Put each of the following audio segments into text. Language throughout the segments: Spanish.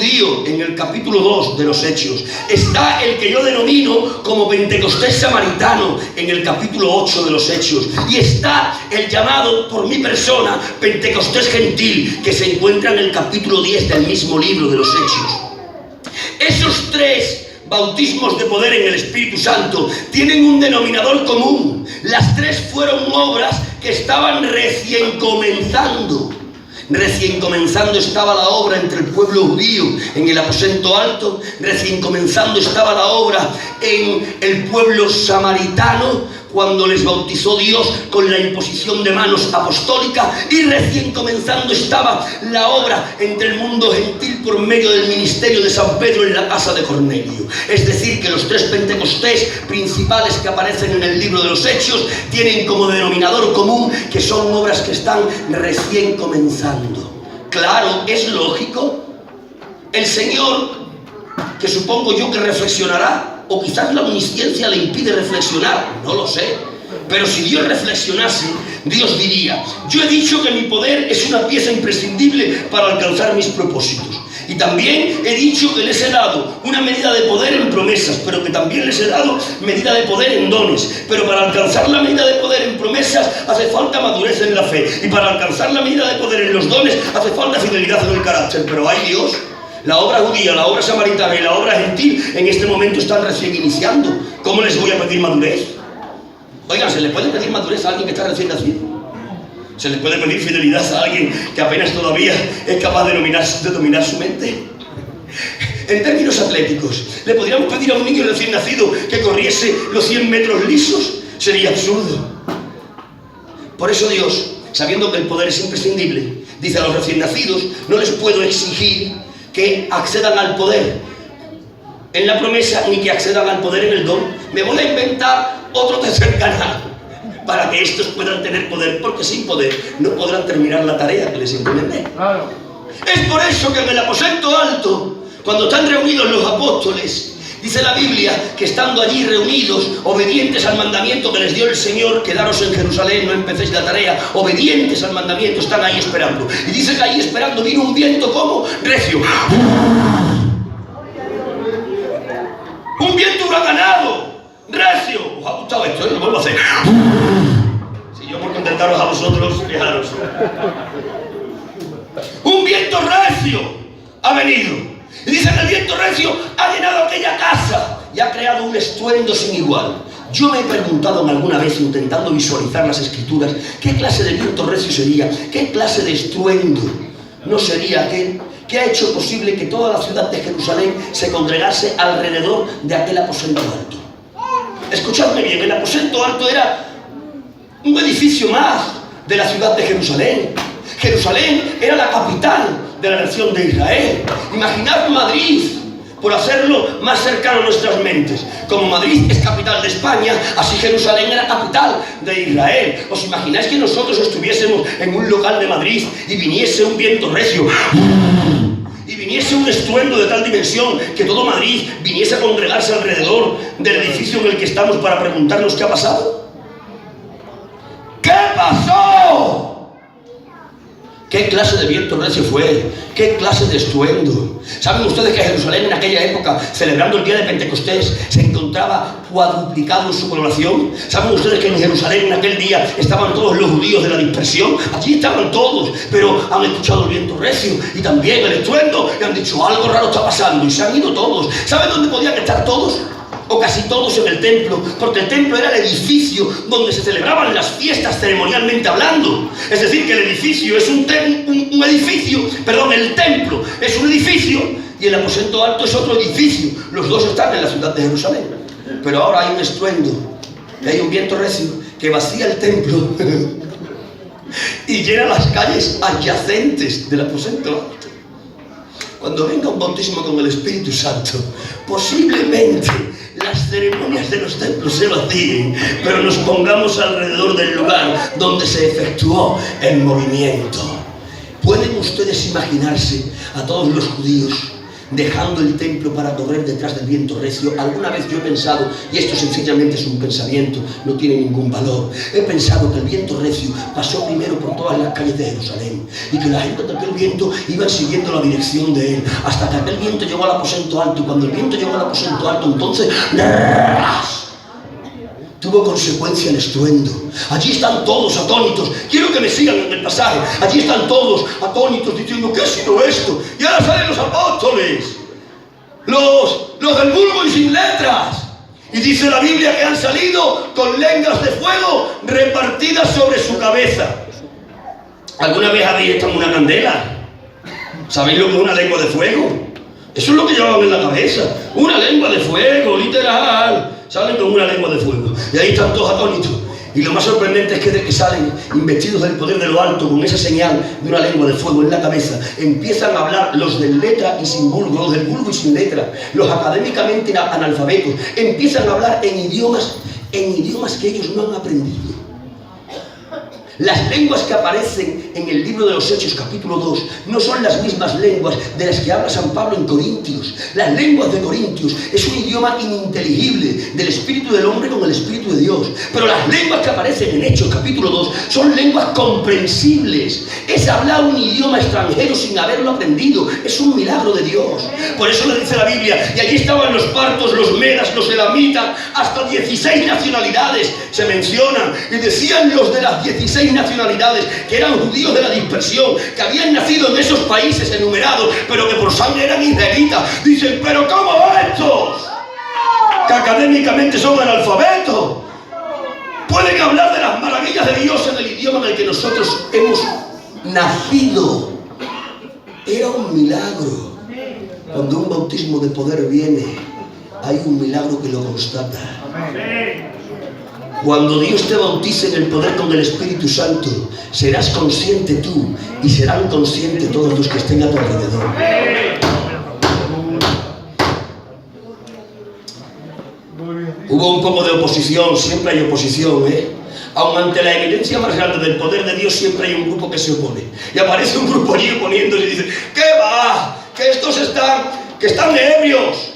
En el capítulo 2 de los Hechos está el que yo denomino como Pentecostés samaritano en el capítulo 8 de los Hechos, y está el llamado por mi persona Pentecostés gentil que se encuentra en el capítulo 10 del mismo libro de los Hechos. Esos tres bautismos de poder en el Espíritu Santo tienen un denominador común. Las tres fueron obras que estaban recién comenzando. Recién comenzando estaba la obra entre el pueblo judío en el aposento alto, recién comenzando estaba la obra en el pueblo samaritano cuando les bautizó Dios con la imposición de manos apostólica, y recién comenzando estaba la obra entre el mundo gentil por medio del ministerio de San Pedro en la casa de Cornelio. Es decir, que los tres Pentecostés principales que aparecen en el libro de los Hechos tienen como denominador común que son obras que están recién comenzando. Claro, es lógico. El Señor, que supongo yo que reflexionará, o quizás la omnisciencia le impide reflexionar, no lo sé. Pero si Dios reflexionase, Dios diría: yo he dicho que mi poder es una pieza imprescindible para alcanzar mis propósitos. Y también he dicho que les he dado una medida de poder en promesas, pero que también les he dado medida de poder en dones. Pero para alcanzar la medida de poder en promesas hace falta madurez en la fe. Y para alcanzar la medida de poder en los dones hace falta fidelidad en el carácter. Pero ¡ay Dios! La obra judía, la obra samaritana y la obra gentil en este momento están recién iniciando. ¿Cómo les voy a pedir madurez? Oigan, ¿se le puede pedir madurez a alguien que está recién nacido? ¿Se le puede pedir fidelidad a alguien que apenas todavía es capaz de dominar su mente? En términos atléticos, ¿le podríamos pedir a un niño recién nacido que corriese los 100 metros lisos? Sería absurdo. Por eso Dios, sabiendo que el poder es imprescindible, dice a los recién nacidos: no les puedo exigir que accedan al poder en la promesa, ni que accedan al poder en el don. Me voy a inventar otro tercer canal para que estos puedan tener poder, porque sin poder no podrán terminar la tarea que les encomendé. Claro. Es por eso que en el aposento alto, cuando están reunidos los apóstoles, dice la Biblia que estando allí reunidos, obedientes al mandamiento que les dio el Señor: quedaros en Jerusalén, no empecéis la tarea, obedientes al mandamiento, están ahí esperando. Y dice que ahí esperando vino un viento como recio, un viento huracanado, recio. ¿Os ha gustado esto? Lo vuelvo a hacer. Si yo por contentaros a vosotros, fijaros. Un viento recio ha venido. Y dice que el viento recio ha llenado aquella casa y ha creado un estruendo sin igual. Yo me he preguntado alguna vez, intentando visualizar las Escrituras, ¿qué clase de viento recio sería? ¿Qué clase de estruendo no sería aquel que ha hecho posible que toda la ciudad de Jerusalén se congregase alrededor de aquel aposento alto? Escuchadme bien, el aposento alto era un edificio más de la ciudad de Jerusalén. Jerusalén era la capital de la nación de Israel. Imaginad Madrid, por hacerlo más cercano a nuestras mentes. Como Madrid es capital de España, así Jerusalén era capital de Israel. ¿Os imagináis que nosotros estuviésemos en un local de Madrid y viniese un viento recio y viniese un estruendo de tal dimensión que todo Madrid viniese a congregarse alrededor del edificio en el que estamos para preguntarnos qué ha pasado? ¿Qué pasó? ¿Qué clase de viento recio fue? ¿Qué clase de estruendo? ¿Saben ustedes que Jerusalén en aquella época, celebrando el día de Pentecostés, se encontraba cuadruplicado en su población? ¿Saben ustedes que en Jerusalén en aquel día estaban todos los judíos de la dispersión? Allí estaban todos, pero han escuchado el viento recio y también el estruendo y han dicho: algo raro está pasando, y se han ido todos. ¿Saben dónde podían estar todos? O casi todos en el templo, porque el templo era el edificio donde se celebraban las fiestas ceremonialmente hablando. Es decir, que el edificio es el templo es un edificio y el aposento alto es otro edificio. Los dos están en la ciudad de Jerusalén. Pero ahora hay un estruendo, y hay un viento recio que vacía el templo y llena las calles adyacentes del aposento alto. Cuando venga un bautismo con el Espíritu Santo, posiblemente las ceremonias de los templos se vacíen, pero nos pongamos alrededor del lugar donde se efectuó el movimiento. ¿Pueden ustedes imaginarse a todos los judíos dejando el templo para correr detrás del viento recio. Alguna vez yo he pensado, y esto sencillamente es un pensamiento, no tiene ningún valor, he pensado que el viento recio pasó primero por todas las calles de Jerusalén y que la gente de aquel viento iban siguiendo la dirección de él, hasta que aquel viento llegó al aposento alto, y cuando el viento llegó al aposento alto, entonces tuvo consecuencia el estruendo. Allí están todos atónitos. Quiero que me sigan en el pasaje. Allí están todos atónitos diciendo, ¿qué ha sido esto? Y ahora salen los apóstoles, los del vulgo y sin letras. Y dice la Biblia que han salido con lenguas de fuego repartidas sobre su cabeza. ¿Alguna vez habéis estado en una candela? ¿Sabéis lo que es una lengua de fuego? Eso es lo que llevaban en la cabeza. Una lengua de fuego, literal. Salen con una lengua de fuego. Y ahí están todos atónitos. Y lo más sorprendente es que de que salen investidos del poder de lo alto, con esa señal de una lengua de fuego en la cabeza, empiezan a hablar los del letra y sin vulgo, los del vulgo y sin letra, los académicamente analfabetos, empiezan a hablar en idiomas que ellos no han aprendido. Las lenguas que aparecen en el libro de los Hechos, capítulo 2, no son las mismas lenguas de las que habla San Pablo en Corintios. Las lenguas de Corintios es un idioma ininteligible del espíritu del hombre con el espíritu de Dios. Pero las lenguas que aparecen en Hechos, capítulo 2, son lenguas comprensibles. Es hablar un idioma extranjero sin haberlo aprendido. Es un milagro de Dios. Por eso le dice la Biblia, y allí estaban los partos, los medas, los elamitas, hasta 16 nacionalidades se mencionan. Y decían los de las 16 nacionalidades que eran judíos de la dispersión, que habían nacido en esos países enumerados, pero que por sangre eran israelitas. Dicen, pero ¿cómo estos? Que académicamente son analfabetos pueden hablar de las maravillas de Dios en el idioma en el que nosotros hemos nacido. Era un milagro. Cuando un bautismo de poder viene, hay un milagro que lo constata. Cuando Dios te bautice en el poder con el Espíritu Santo, serás consciente tú y serán conscientes todos los que estén a tu alrededor. Hubo un poco de oposición, siempre hay oposición, Aun ante la evidencia más grande del poder de Dios, siempre hay un grupo que se opone. Y aparece un grupo allí oponiéndose y dice, ¿qué va? Que estos están ebrios.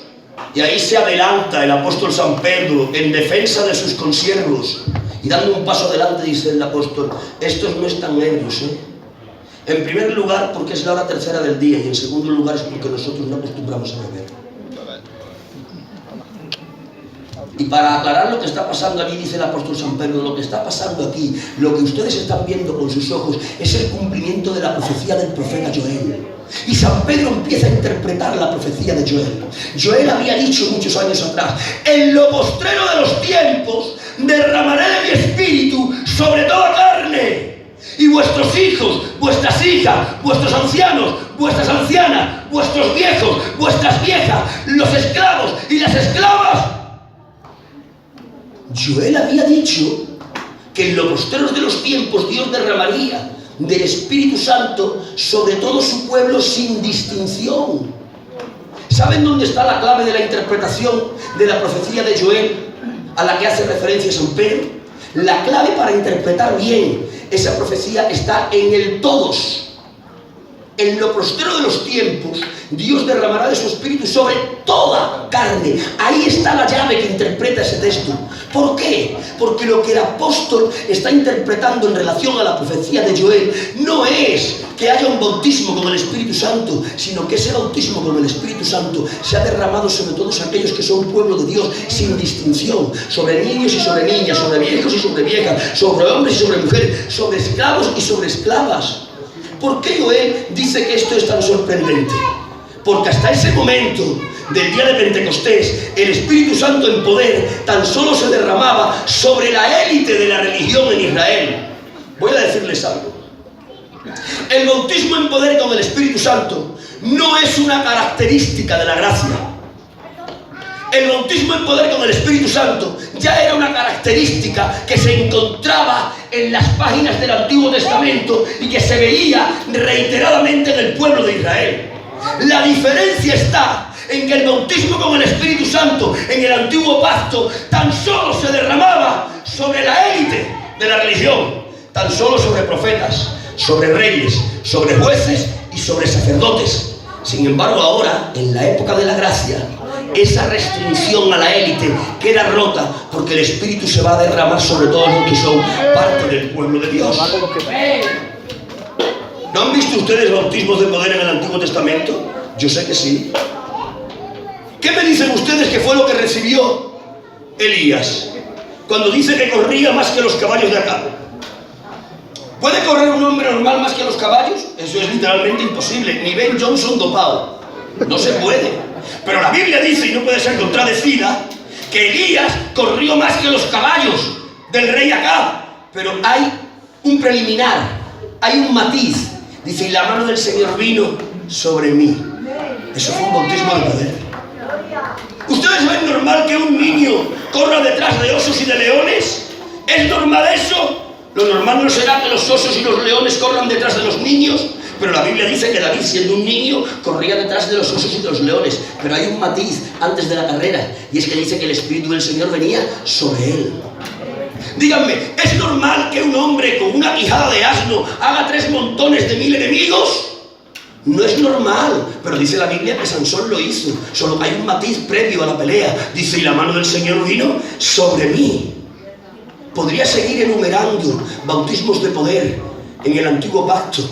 Y ahí se adelanta el apóstol San Pedro en defensa de sus consiervos. Y dando un paso adelante dice el apóstol, estos no están ebrios, En primer lugar porque es la hora tercera del día, y en segundo lugar es porque nosotros no acostumbramos a beber. Y para aclarar lo que está pasando aquí, dice el apóstol San Pedro, lo que está pasando aquí, lo que ustedes están viendo con sus ojos, es el cumplimiento de la profecía del profeta Joel. Y San Pedro empieza a interpretar la profecía de Joel. Joel había dicho muchos años atrás, en lo postrero de los tiempos derramaré de mi espíritu sobre toda carne. Y vuestros hijos, vuestras hijas, vuestros ancianos, vuestras ancianas, vuestros viejos, vuestras viejas, los esclavos y las esclavas. Joel había dicho que en los postreros de los tiempos Dios derramaría del Espíritu Santo sobre todo su pueblo sin distinción. ¿Saben dónde está la clave de la interpretación de la profecía de Joel a la que hace referencia San Pedro? La clave para interpretar bien esa profecía está en el todos. En lo postrero de los tiempos, Dios derramará de su Espíritu sobre toda carne. Ahí está la llave que interpreta ese texto. ¿Por qué? Porque lo que el apóstol está interpretando en relación a la profecía de Joel no es que haya un bautismo con el Espíritu Santo, sino que ese bautismo con el Espíritu Santo se ha derramado sobre todos aquellos que son pueblo de Dios sin distinción, sobre niños y sobre niñas, sobre viejos y sobre viejas, sobre hombres y sobre mujeres, sobre esclavos y sobre esclavas. ¿Por qué Joel dice que esto es tan sorprendente? Porque hasta ese momento del día de Pentecostés, el Espíritu Santo en poder tan solo se derramaba sobre la élite de la religión en Israel. Voy a decirles algo. El bautismo en poder con el Espíritu Santo no es una característica de la gracia. El bautismo en poder con el Espíritu Santo ya era una característica que se encontraba en las páginas del Antiguo Testamento y que se veía reiteradamente en el pueblo de Israel. La diferencia está en que el bautismo con el Espíritu Santo en el Antiguo Pacto tan solo se derramaba sobre la élite de la religión, tan solo sobre profetas, sobre reyes, sobre jueces y sobre sacerdotes. Sin embargo, ahora, en la época de la gracia, esa restricción a la élite queda rota porque el Espíritu se va a derramar sobre todos los que son parte del pueblo de Dios. ¿No han visto ustedes bautismos de poder en el Antiguo Testamento? Yo sé que sí. ¿Qué me dicen ustedes que fue lo que recibió Elías cuando dice que corría más que los caballos de acá? ¿Puede correr un hombre normal más que los caballos? Eso es literalmente imposible. Ni Ben Johnson dopado. No se puede. Pero la Biblia dice, y no puede ser contradecida, que Elías corrió más que los caballos del rey Acab. Pero hay un preliminar, hay un matiz. Dice, y la mano del Señor vino sobre mí. Eso fue un bautismo de poder. ¿Ustedes ven normal que un niño corra detrás de osos y de leones? ¿Es normal eso? Lo normal no será que los osos y los leones corran detrás de los niños, pero la Biblia dice que David, siendo un niño, corría detrás de los osos y de los leones. Pero hay un matiz antes de la carrera, y es que dice que el Espíritu del Señor venía sobre él. Díganme, ¿es normal que un hombre con una quijada de asno haga 3 montones de 1000 enemigos? No es normal, pero dice la Biblia que Sansón lo hizo. Solo hay un matiz previo a la pelea. Dice, y la mano del Señor vino sobre mí. Podría seguir enumerando bautismos de poder en el antiguo pacto,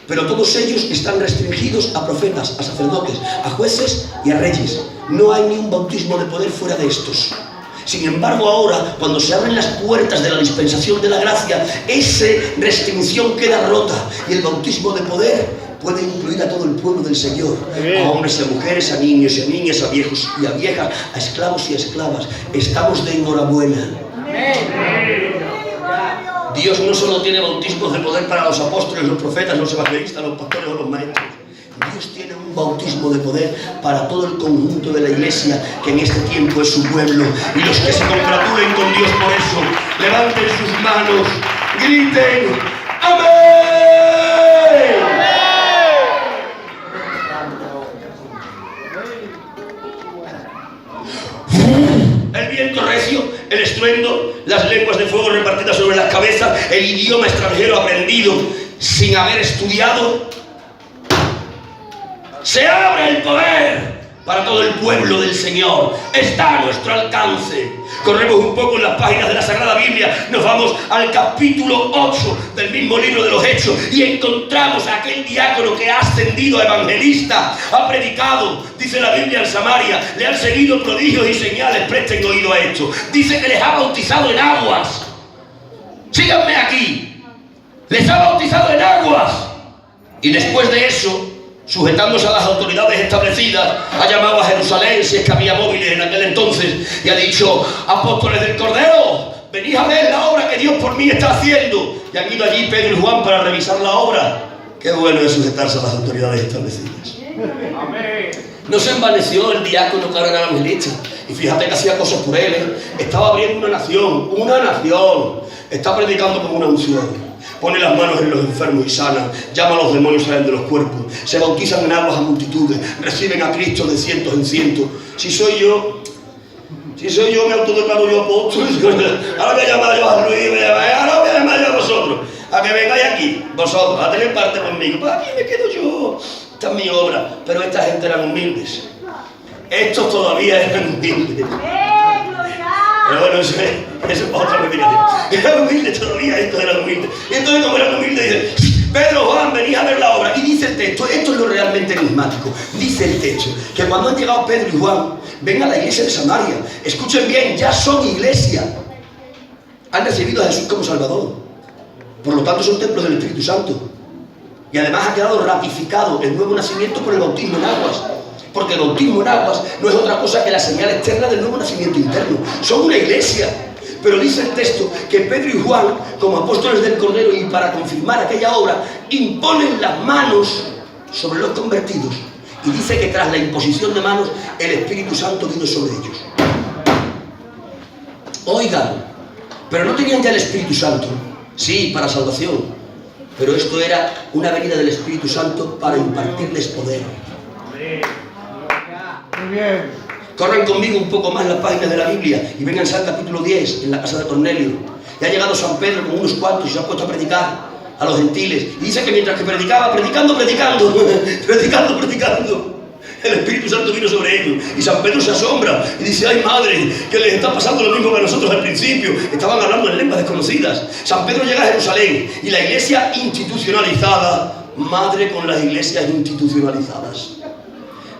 pero todos ellos están restringidos a profetas, a sacerdotes, a jueces y a reyes. No hay ni un bautismo de poder fuera de estos. Sin embargo, ahora, cuando se abren las puertas de la dispensación de la gracia, esa restricción queda rota y el bautismo de poder puede incluir a todo el pueblo del Señor, a hombres y a mujeres, a niños y a niñas, a viejos y a viejas, a esclavos y a esclavas. Estamos de enhorabuena. Dios no solo tiene bautismos de poder para los apóstoles, los profetas, los evangelistas, los pastores o los maestros. Dios tiene un bautismo de poder para todo el conjunto de la iglesia, que en este tiempo es su pueblo. Y los que se congratulen con Dios por eso, levanten sus manos, griten, ¡amén! El viento recio, el estruendo, las lenguas de fuego repartidas sobre las cabezas, el idioma extranjero aprendido sin haber estudiado. Se abre el poder para todo el pueblo del Señor. Está a nuestro alcance. Corremos un poco en las páginas de la Sagrada Biblia, nos vamos al capítulo 8 del mismo libro de los Hechos y encontramos a aquel diácono que ha ascendido a evangelista, ha predicado, dice la Biblia, en Samaria, le han seguido prodigios y señales. Presten oído a esto. Dice que les ha bautizado en aguas. Síganme aquí. Les ha bautizado en aguas. Y después de eso, sujetándose a las autoridades establecidas, ha llamado a Jerusalén, si es que había móviles en aquel entonces, y ha dicho, apóstoles del Cordero, venid a ver la obra que Dios por mí está haciendo. Y han ido allí Pedro y Juan para revisar la obra. Qué bueno es sujetarse a las autoridades establecidas. Amén. No se envaneció el diácono que ahora era evangelista. Y fíjate que hacía cosas por él, ¿eh? Estaba abriendo una nación. Está predicando con una unción. Pone las manos en los enfermos y sanan, llama a los demonios, salen de los cuerpos, se bautizan en aguas a multitudes, reciben a Cristo de cientos en cientos. Si soy yo, me autodeclaro yo apóstol. Ahora voy a llamar yo a Luis, ahora voy a llamar yo a vosotros, a que vengáis aquí, vosotros, a tener parte conmigo. Pues aquí me quedo yo, esta es mi obra. Pero esta gente eran humildes, estos todavía eran humildes. Pero bueno, eso es otra predicación. Eran humildes todavía, estos eran humildes. Y entonces, como eran humildes, dicen, Pedro, Juan, venid a ver la obra. Y dice el texto, esto es lo realmente enigmático. Dice el texto, que cuando han llegado Pedro y Juan, ven a la iglesia de Samaria. Escuchen bien, ya son iglesia. Han recibido a Jesús como Salvador. Por lo tanto, son templos del Espíritu Santo. Y además ha quedado ratificado el nuevo nacimiento por el bautismo en aguas. Porque el bautismo en aguas no es otra cosa que la señal externa del nuevo nacimiento interno. Son una iglesia. Pero dice el texto que Pedro y Juan, como apóstoles del Cordero y para confirmar aquella obra, imponen las manos sobre los convertidos. Y dice que tras la imposición de manos, el Espíritu Santo vino sobre ellos. Oigan, pero no tenían ya el Espíritu Santo. Sí, para salvación. Pero esto era una venida del Espíritu Santo para impartirles poder. Muy bien. Corran conmigo un poco más las páginas de la Biblia y vengan al capítulo 10, en la casa de Cornelio. Ya ha llegado San Pedro con unos cuantos y se ha puesto a predicar. a los gentiles. Y dice que mientras que predicaba, predicando, el Espíritu Santo vino sobre ellos. Y San Pedro se asombra y dice: ay madre, que les está pasando lo mismo que a nosotros al principio. Estaban hablando en lenguas desconocidas. San Pedro llega a Jerusalén y la iglesia institucionalizada, madre con las iglesias institucionalizadas,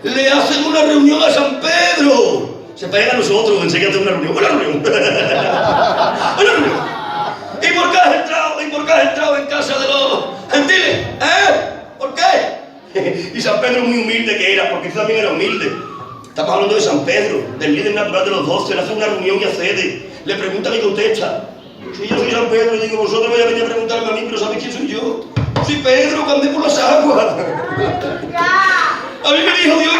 le hacen una reunión a San Pedro. Se pega a nosotros, enséñate una reunión. Una reunión. Una reunión. ¿Y por qué has entrado? ¿Y por qué has entrado en casa de los gentiles? ¿Por qué? Y San Pedro, muy humilde que era, porque él también era humilde. Estamos hablando de San Pedro, del líder natural de los 12. Le hace una reunión y accede. Le preguntan y contesta. Si yo soy San Pedro, y digo, vosotros vais a venir a preguntarme a mí, pero ¿sabéis quién soy yo? Soy Pedro, que andé por las aguas. A mí me dijo Dios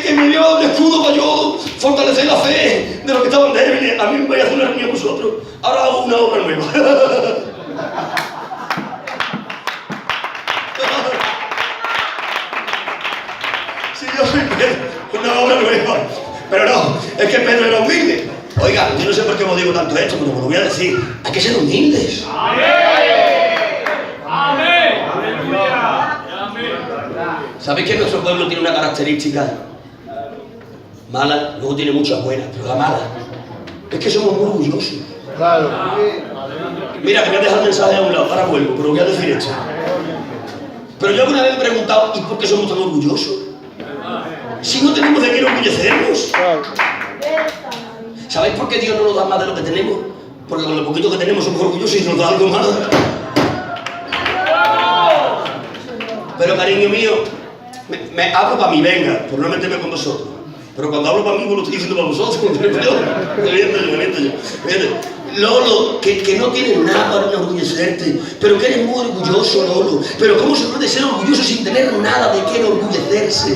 que me dio un escudo para yo fortalecer la fe de los que estaban débiles. A mí me voy a hacer una reunión con vosotros. Ahora hago una obra nueva. Si yo soy Pedro, una obra nueva. Pero no, es que Pedro era humilde. Oiga, yo no sé por qué os digo tanto esto, pero os lo voy a decir. Hay que ser humildes. ¿Sabéis que nuestro pueblo tiene una característica mala? Luego tiene muchas buenas, pero la mala es que somos muy orgullosos. Claro. Mira, que me voy a dejar el mensaje a un lado, ahora vuelvo, pero voy a decir esto. Pero yo alguna vez me he preguntado, ¿y por qué somos tan orgullosos? Si no tenemos de qué enorgullecernos. ¿Sabéis por qué Dios no nos da más de lo que tenemos? Porque con lo poquito que tenemos somos orgullosos y nos da algo más. Pero cariño mío, me hablo para mí, venga, por no meterme con vosotros. Pero cuando hablo para mí, pues lo estoy diciendo para vosotros. Me miento yo. Lolo, que no tienes nada para enorgullecerte, pero que eres muy orgulloso, Lolo. Pero ¿cómo se puede ser orgulloso sin tener nada de qué enorgullecerse?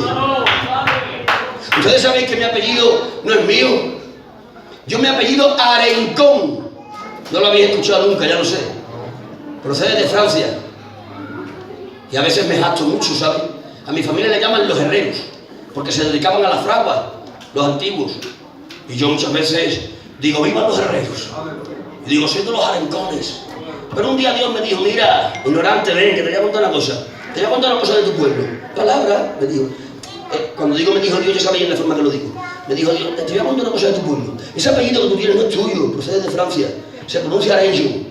Ustedes sabéis que mi apellido no es mío. Yo mi apellido Arencón. No lo habéis escuchado nunca, ya lo sé. Procede de Francia. Y a veces me jacto mucho, ¿sabes? A mi familia le llaman los herreros, porque se dedicaban a las fraguas, los antiguos. Y yo muchas veces digo, ¡vivan los herreros! Y digo, soy de los arencones. Pero un día Dios me dijo, mira, ignorante, ven, que te voy a contar una cosa. Te voy a contar una cosa de tu pueblo. Palabra, me dijo. Cuando digo me dijo Dios, ya sabéis la forma que lo digo. Me dijo Dios, te voy a contar una cosa de tu pueblo. Ese apellido que tú tienes no es tuyo, procede de Francia. Se pronuncia Arenjo.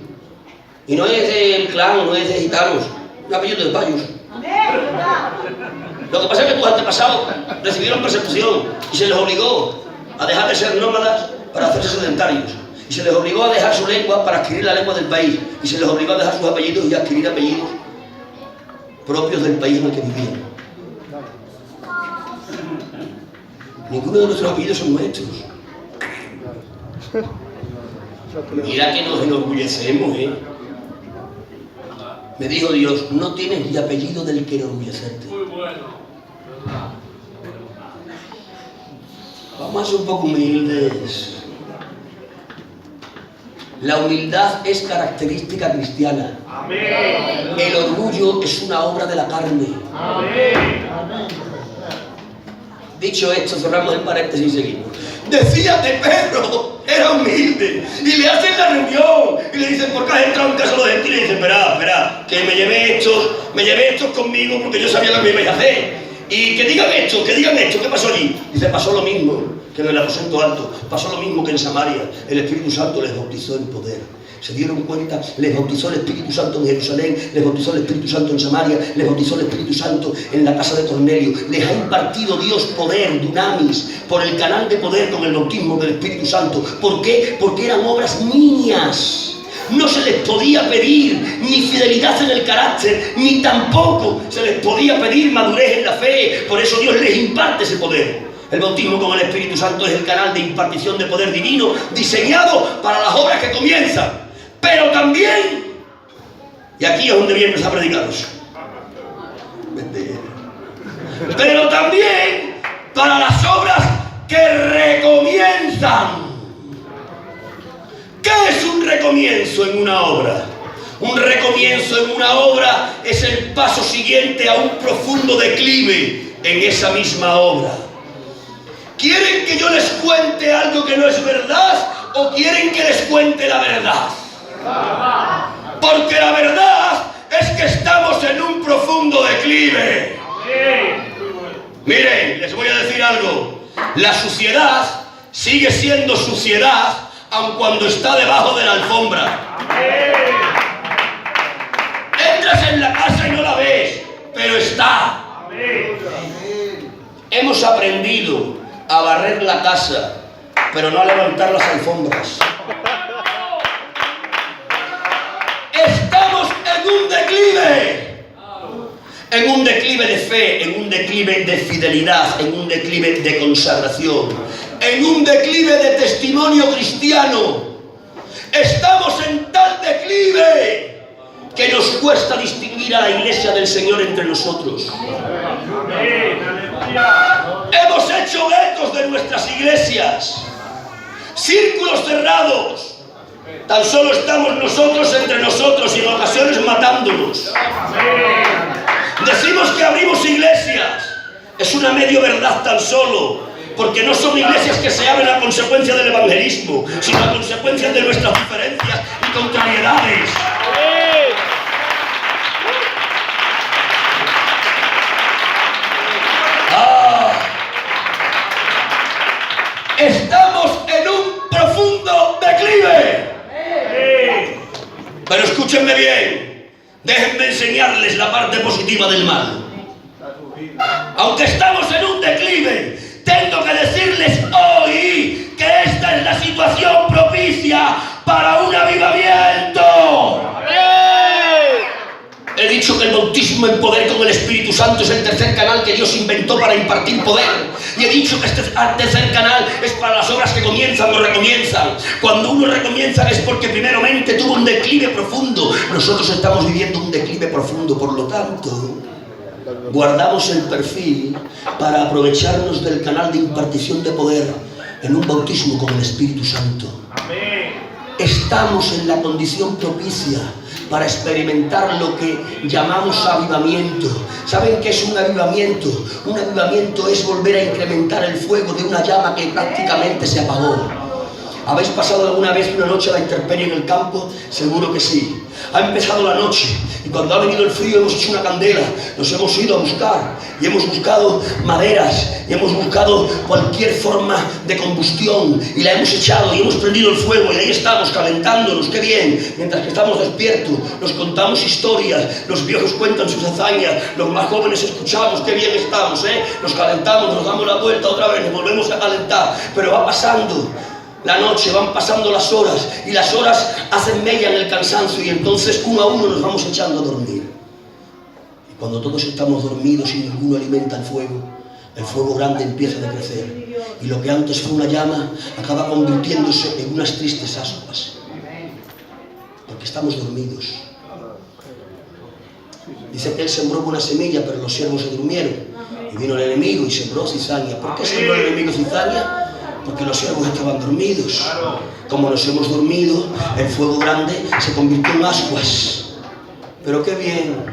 Y no es del clan, no es de gitanos. Un apellido de payos. Lo que pasa es que tus antepasados recibieron persecución y se les obligó a dejar de ser nómadas para hacerse sedentarios. Y se les obligó a dejar su lengua para adquirir la lengua del país. Y se les obligó a dejar sus apellidos y a adquirir apellidos propios del país en el que vivían. Ninguno de nuestros apellidos son nuestros. Mira que nos enorgullecemos, ¿eh? Me dijo Dios, no tienes ni apellido del que enorgullecerte. Muy bueno. Vamos a ser un poco humildes. La humildad es característica cristiana. Amén. El orgullo es una obra de la carne. Amén. Dicho esto, cerramos el paréntesis y seguimos. Decía que Pedro era humilde y le hacen la reunión y le dicen, ¿por qué has entrado en casa de los gentiles? Y dice, espera, que me llevé estos conmigo porque yo sabía lo que me ibais a hacer. Y que digan esto, ¿qué pasó allí? Dice, pasó lo mismo que en el aposento alto, pasó lo mismo que en Samaria. El Espíritu Santo les bautizó en poder. Se dieron cuenta, les bautizó el Espíritu Santo en Jerusalén, les bautizó el Espíritu Santo en Samaria, les bautizó el Espíritu Santo en la casa de Cornelio. Les ha impartido Dios poder, dunamis, por el canal de poder con el bautismo del Espíritu Santo. ¿Por qué? Porque eran obras niñas. No se les podía pedir ni fidelidad en el carácter, ni tampoco se les podía pedir madurez en la fe. Por eso Dios les imparte ese poder. El bautismo con el Espíritu Santo es el canal de impartición de poder divino diseñado para las obras que comienzan. Pero también, y aquí es donde viene a predicaros, pero también para las obras que recomienzan. ¿Qué es un recomienzo en una obra? Un recomienzo en una obra es el paso siguiente a un profundo declive en esa misma obra. ¿Quieren que yo les cuente algo que no es verdad o quieren que les cuente la verdad? Porque la verdad es que estamos en un profundo declive. Miren, les voy a decir algo. La suciedad sigue siendo suciedad aun cuando está debajo de la alfombra. Entras en la casa y no la ves, pero está. Hemos aprendido a barrer la casa, pero no a levantar las alfombras. Estamos en un declive. En un declive de fe, en un declive de fidelidad, en un declive de consagración, en un declive de testimonio cristiano. Estamos en tal declive que nos cuesta distinguir a la iglesia del Señor entre nosotros. Hemos hecho guetos de nuestras iglesias, círculos cerrados. Tan solo estamos nosotros entre nosotros y en ocasiones matándonos. Decimos que abrimos iglesias. Es una medio verdad tan solo, porque no son iglesias que se abren a consecuencia del evangelismo, sino a consecuencia de nuestras diferencias y contrariedades. Estamos en un profundo declive. Pero escúchenme bien, déjenme enseñarles la parte positiva del mal. Aunque estamos en un declive, tengo que decirles hoy que esta es la situación propicia para un avivamiento. He dicho que el bautismo en poder con el Espíritu Santo es el tercer canal que Dios inventó para impartir poder. Y he dicho que este tercer canal es para las obras que comienzan o recomienzan. Cuando uno recomienza es porque primeramente tuvo un declive profundo. Nosotros estamos viviendo un declive profundo, por lo tanto, guardamos el perfil para aprovecharnos del canal de impartición de poder en un bautismo con el Espíritu Santo. Estamos en la condición propicia para experimentar lo que llamamos avivamiento. ¿Saben qué es un avivamiento? Un avivamiento es volver a incrementar el fuego de una llama que prácticamente se apagó. ¿Habéis pasado alguna vez una noche a la intemperie en el campo? Seguro que sí. Ha empezado la noche y cuando ha venido el frío hemos hecho una candela, nos hemos ido a buscar y hemos buscado maderas y hemos buscado cualquier forma de combustión y la hemos echado y hemos prendido el fuego y ahí estamos calentándonos, qué bien, mientras que estamos despiertos, nos contamos historias, los viejos cuentan sus hazañas, los más jóvenes escuchamos, qué bien estamos, nos calentamos, nos damos la vuelta otra vez, nos volvemos a calentar, pero va pasando la noche, van pasando las horas y las horas hacen mella en el cansancio y entonces uno a uno nos vamos echando a dormir. Y cuando todos estamos dormidos y ninguno alimenta el fuego grande empieza a crecer y lo que antes fue una llama acaba convirtiéndose en unas tristes ascuas porque estamos dormidos. Dice que él sembró buena semilla pero los siervos se durmieron y vino el enemigo y sembró cizaña. ¿Por qué sembró el enemigo cizaña? Porque los siervos estaban dormidos. Como nos hemos dormido, el fuego grande se convirtió en ascuas. Pero qué bien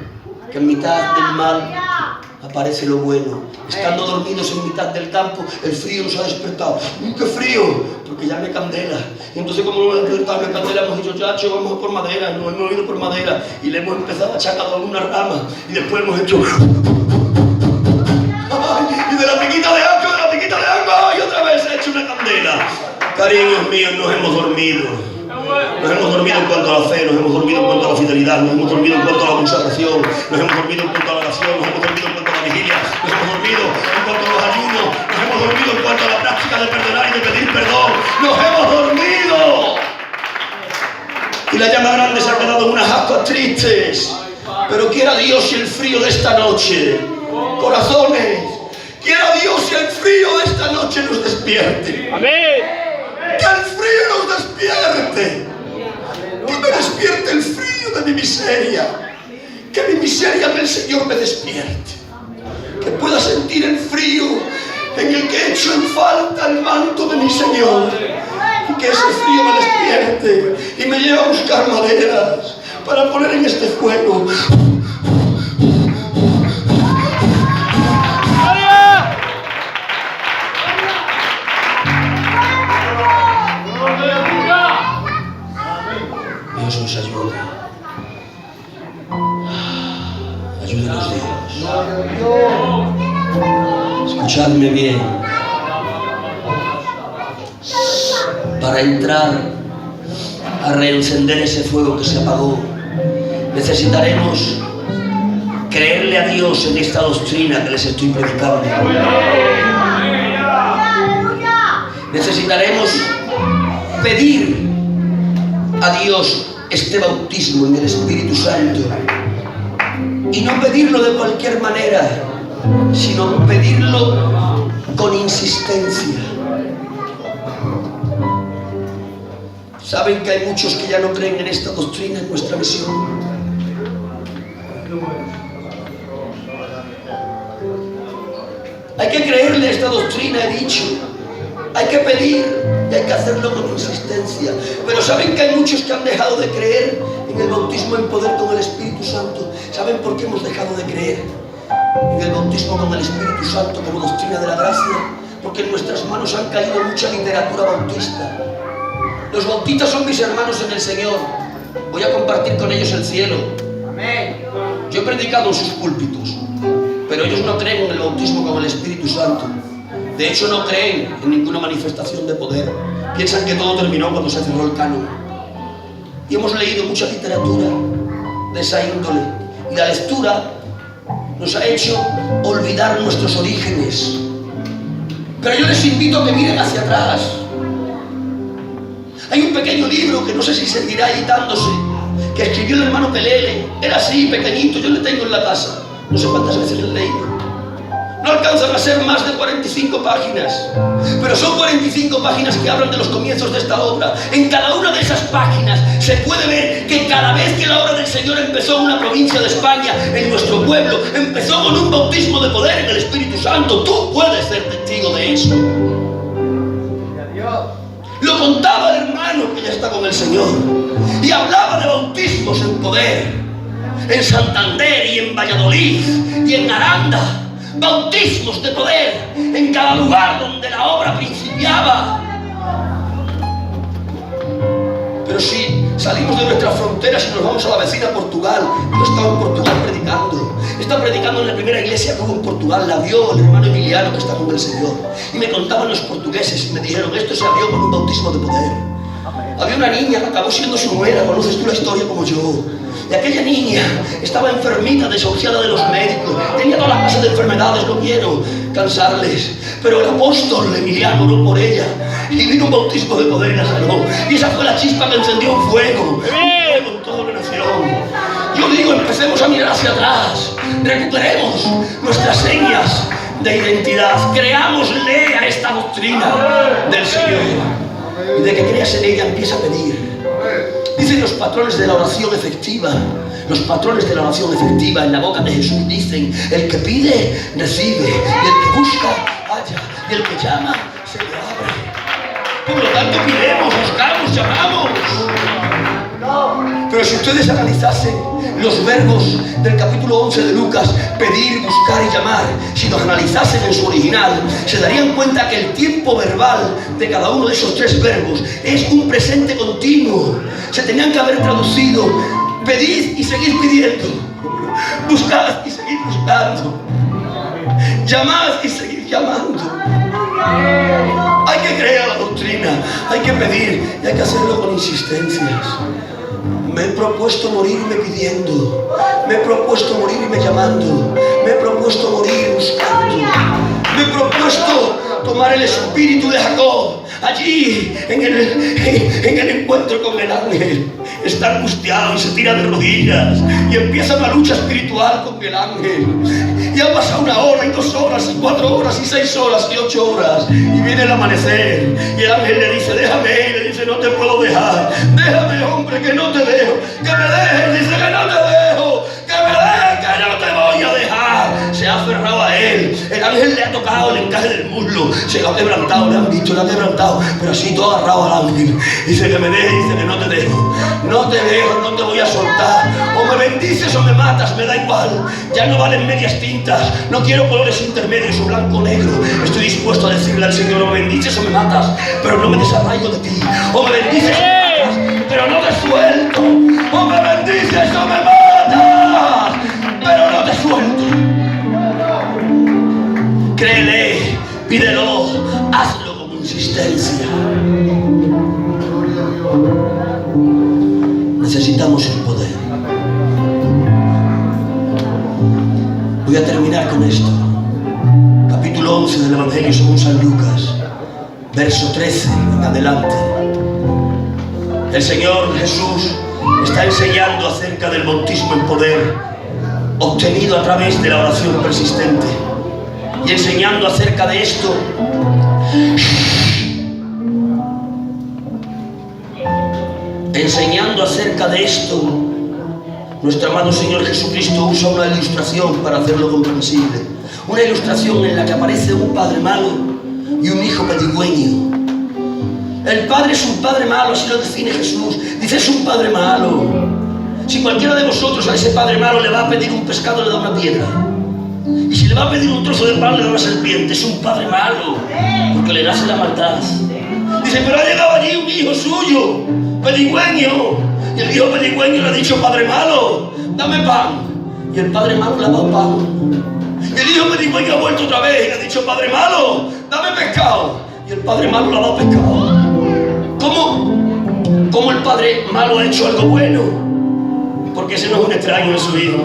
que en mitad del mal aparece lo bueno. Estando dormidos en mitad del campo, el frío nos ha despertado. ¡Qué frío! Porque ya no hay candela. Y entonces, como no hemos despertado la candela, hemos dicho, chacho, vamos por madera. Nos hemos ido por madera y le hemos empezado a achacar algunas ramas. Y después hemos hecho... y de la piquita de agua, y otra vez he hecho una candela. Cariños míos, nos hemos dormido. Nos hemos dormido en cuanto a la fe, nos hemos dormido en cuanto a la fidelidad, nos hemos dormido en cuanto a la consagración, nos hemos dormido en cuanto a la oración, nos hemos dormido en cuanto a la vigilia, nos hemos dormido en cuanto a los ayunos, nos hemos dormido en cuanto a la práctica de perdonar y de pedir perdón. ¡Nos hemos dormido! Y la llama grande se ha quedado en unas ascuas tristes. Pero quiera Dios si el frío de esta noche, corazones, quiera Dios si el frío de esta noche nos despierte. Amén. Que el frío nos despierte. Que me despierte el frío de mi miseria. Que mi miseria del Señor me despierte. Que pueda sentir el frío en el que he hecho en falta el manto de mi Señor. Y que ese frío me despierte y me lleve a buscar maderas para poner en este fuego. Dios nos ayude. escuchadme bien, para entrar a reencender ese fuego que se apagó, necesitaremos creerle a Dios en esta doctrina que les estoy predicando. Necesitaremos pedir a Dios este bautismo en el Espíritu Santo, y no pedirlo de cualquier manera, sino pedirlo con insistencia. Saben que hay muchos que ya no creen en esta doctrina, en nuestra misión. Hay que creerle a esta doctrina, he dicho. Hay que pedir y hay que hacerlo con insistencia. Pero saben que hay muchos que han dejado de creer en el bautismo en poder con el Espíritu Santo. ¿Saben por qué hemos dejado de creer en el bautismo con el Espíritu Santo como doctrina de la gracia? Porque en nuestras manos han caído mucha literatura bautista. Los bautistas son mis hermanos en el Señor. Voy a compartir con ellos el cielo. Yo he predicado en sus púlpitos, pero ellos no creen en el bautismo con el Espíritu Santo. De hecho, no creen en ninguna manifestación de poder. Piensan que todo terminó cuando se cerró el canon. Y hemos leído mucha literatura de esa índole. Y la lectura nos ha hecho olvidar nuestros orígenes. Pero yo les invito a que miren hacia atrás. Hay un pequeño libro que no sé si seguirá editándose, que escribió el hermano Pelele. Era así, pequeñito, yo le tengo en la casa. No sé cuántas veces le he leído. No alcanzan a ser más de 45 páginas, pero son 45 páginas que hablan de los comienzos de esta obra. En cada una de esas páginas se puede ver que cada vez que la obra del Señor empezó en una provincia de España, en nuestro pueblo, empezó con un bautismo de poder en el Espíritu Santo. Tú puedes ser testigo de eso. Lo contaba el hermano que ya está con el Señor, y hablaba de bautismos en poder en Santander y en Valladolid y en Aranda. Bautismos de poder en cada lugar donde la obra principiaba. Pero si salimos de nuestras fronteras y nos vamos a la vecina Portugal, yo estaba en Portugal predicando. Estaba predicando en la primera iglesia que hubo en Portugal. La vio el hermano Emiliano que está con el Señor. Y me contaban los portugueses y me dijeron: esto se abrió con un bautismo de poder. Había una niña que acabó siendo su nuera, conoces tú la historia como yo. Y aquella niña estaba enfermita, desahuciada de los médicos, tenía toda la clase de enfermedades, no quiero cansarles, pero el apóstol Emiliano oró por ella y vino un bautismo de poder y la sanó. Y esa fue la chispa que encendió un fuego en toda la nación. Yo digo, empecemos a mirar hacia atrás, recuperemos nuestras señas de identidad, creámosle a esta doctrina del Señor, y de que creas en ella empieza a pedir. Dicen los patrones de la oración efectiva, los patrones de la oración efectiva en la boca de Jesús dicen: el que pide, recibe, y el que busca, halla, y el que llama, se le abre. Por lo tanto, pidemos, buscamos, llamamos. Pero si ustedes analizasen los verbos del capítulo 11 de Lucas, pedir, buscar y llamar, si los analizasen en su original, se darían cuenta que el tiempo verbal de cada uno de esos tres verbos es un presente continuo. Se tenían que haber traducido: pedid y seguid pidiendo, buscad y seguid buscando, llamad y seguid llamando. Hay que creer a la doctrina, hay que pedir y hay que hacerlo con insistencias. Me he propuesto morirme pidiendo, me he propuesto morirme llamando, me he propuesto morir buscando, me he propuesto tomar el espíritu de Jacob. Allí, en el encuentro con el ángel, está angustiado y se tira de rodillas y empieza una lucha espiritual con el ángel. Y ha pasado 1 hora y 2 horas y 4 horas y 6 horas y 8 horas y viene el amanecer y el ángel le dice: déjame. Y le dice: no te puedo dejar. Déjame, hombre, que no te dejo. Que me dejes. Dice: que no te dejo. Que me dejes, que no te voy a dejar. Se ha aferrado a él. El ángel le ha tocado el encaje del muslo. Se lo ha quebrantado, le han dicho, le ha quebrantado. Pero así todo agarrado al ángel. Dice: que me dejes. Dice: que no te dejo. No te dejo, no te voy a soltar. O me bendices o me matas, me da igual. Ya no valen medias tintas. No quiero colores intermedios o blanco o negro. Estoy dispuesto a decirle al Señor: o me bendices o me matas, pero no me desarraigo de ti. O me bendices o me matas, pero no te suelto. O me bendices o me matas, pero no te suelto. Créele pídelo, hazlo con insistencia. Necesitamos el poder. Voy a terminar con esto. Capítulo 11 del Evangelio según San Lucas, verso 13 en adelante. El Señor Jesús está enseñando acerca del bautismo en poder, obtenido a través de la oración persistente, y enseñando acerca de esto. Enseñando acerca de esto, nuestro amado Señor Jesucristo usa una ilustración para hacerlo comprensible. Una ilustración en la que aparece un padre malo y un hijo pedigüeño. El padre es un padre malo, así lo define Jesús. Dice, es un padre malo. Si cualquiera de vosotros a ese padre malo le va a pedir un pescado, le da una piedra. Y si le va a pedir un trozo de pan, le da una serpiente. Es un padre malo, porque le nace la maldad. Dice, pero ha llegado allí un hijo suyo, pedigüeño. Y el hijo pedigüeño le ha dicho, padre malo, dame pan. Y el padre malo le ha dado pan. Y el hijo pedigüeño ha vuelto otra vez y le ha dicho, padre malo, dame pescado. Y el padre malo le ha dado pescado. ¿Cómo el padre malo ha hecho algo bueno? Porque ese no es un extraño en su hijo.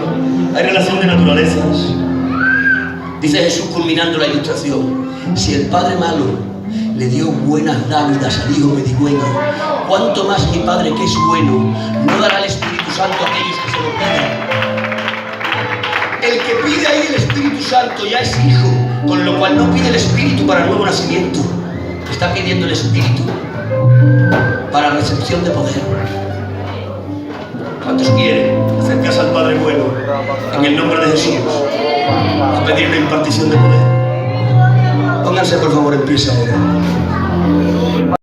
Hay relación de naturalezas. Dice Jesús culminando la ilustración, si el padre malo le dio buenas dávidas al hijo pedigüeño, ¿cuánto más mi Padre que es bueno no dará el Espíritu Santo a aquellos que se lo piden? El que pide ahí el Espíritu Santo ya es hijo, con lo cual no pide el Espíritu para el nuevo nacimiento, está pidiendo el Espíritu para recepción de poder. ¿Cuántos quieren acercarse al Padre bueno en el nombre de Jesús a pedir la impartición de poder? Pónganse por favor en pie ahora.